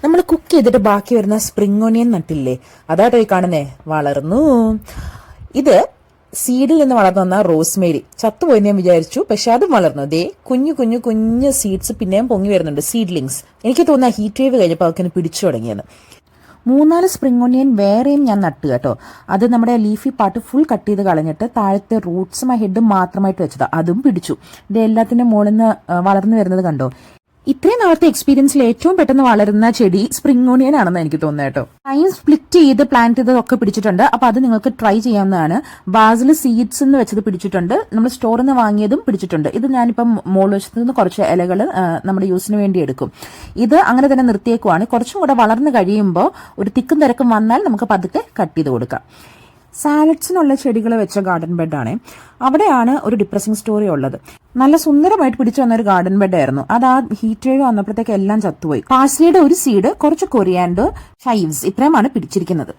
നമ്മൾ കുക്ക് ചെയ്തിട്ട് ബാക്കി വരുന്ന സ്പ്രിംഗ് ഓണിയൻ നട്ടില്ലേ, അതാട്ടോ ഈ കാണുന്നേ, വളർന്നു. ഇത് സീഡിൽ നിന്ന് വളർന്നു വന്ന റോസ്മേരി ചത്തുപോയി ഞാൻ വിചാരിച്ചു, പക്ഷെ അതും വളർന്നു. ദേ കുഞ്ഞു കുഞ്ഞു കുഞ്ഞു സീഡ്സ് പിന്നെയും പൊങ്ങി വരുന്നുണ്ട്, സീഡ്ലിങ്സ്. എനിക്ക് തോന്നുന്ന ഹീറ്റ് വേവ് കഴിഞ്ഞപ്പോൾ അവർക്ക് പിടിച്ചു തുടങ്ങിയെന്ന്. 3-4 സ്പ്രിംഗ് ഓണിയൻ വേറെയും ഞാൻ നട്ടു കേട്ടോ. അത് നമ്മുടെ ലീഫി പാർട്ട് ഫുൾ കട്ട് ചെയ്ത് കളഞ്ഞിട്ട് താഴത്തെ റൂട്ട്സും ഹെഡും മാത്രമായിട്ട് വെച്ചതാ. അതും പിടിച്ചു. ഇത് എല്ലാത്തിന്റെ മുകളിൽ നിന്ന് വളർന്നു വരുന്നത് കണ്ടോ. ഇത്രയും നാളത്തെ എക്സ്പീരിയൻസിൽ ഏറ്റവും പെട്ടെന്ന് വളരുന്ന ചെടി സ്പ്രിംഗ് ഓണിയൻ ആണെന്ന് എനിക്ക് തോന്നുന്നു കേട്ടോ. ടൈം സ്പ്ലിറ്റ് ചെയ്ത് പ്ലാന്റ് ചെയ്തതൊക്കെ പിടിച്ചിട്ടുണ്ട്. അപ്പൊ അത് നിങ്ങൾക്ക് ട്രൈ ചെയ്യാവുന്നതാണ്. ബാസിൽ സീഡ്സ് എന്ന് വെച്ചത് പിടിച്ചിട്ടുണ്ട്. നമ്മൾ സ്റ്റോറിൽ നിന്ന് വാങ്ങിയതും പിടിച്ചിട്ടുണ്ട്. ഇത് ഞാനിപ്പം മോൾ വശത്ത് നിന്ന് കുറച്ച് ഇലകൾ നമ്മുടെ യൂസിന് വേണ്ടി എടുക്കും. ഇത് അങ്ങനെ തന്നെ നിർത്തിയേക്കുവാണ്. കുറച്ചും കൂടെ വളർന്നു കഴിയുമ്പോൾ ഒരു തിക്കും തിരക്കും വന്നാൽ നമുക്ക് പതുക്കെ കട്ട് ചെയ്ത് കൊടുക്കാം. സാലഡ്സിനുള്ള ചെടികൾ വെച്ച ഗാർഡൻ ബെഡാണ്. അവിടെയാണ് ഒരു ഡിപ്രസിംഗ് സ്റ്റോറി ഉള്ളത്. നല്ല സുന്ദരമായിട്ട് പിടിച്ചു വന്ന ഒരു ഗാർഡൻ ബെഡ് ആയിരുന്നു. അത് ആ ഹീറ്റ് വേവ് വന്നപ്പോഴത്തേക്ക് എല്ലാം ചത്തുപോയി. പാഴ്സ്ലിയുടെ ഒരു സീഡ്, കുറച്ച് കൊറിയാൻഡർ, ഷൈവ്സ്, ഇത്രയുമാണ് പിടിച്ചിരിക്കുന്നത്.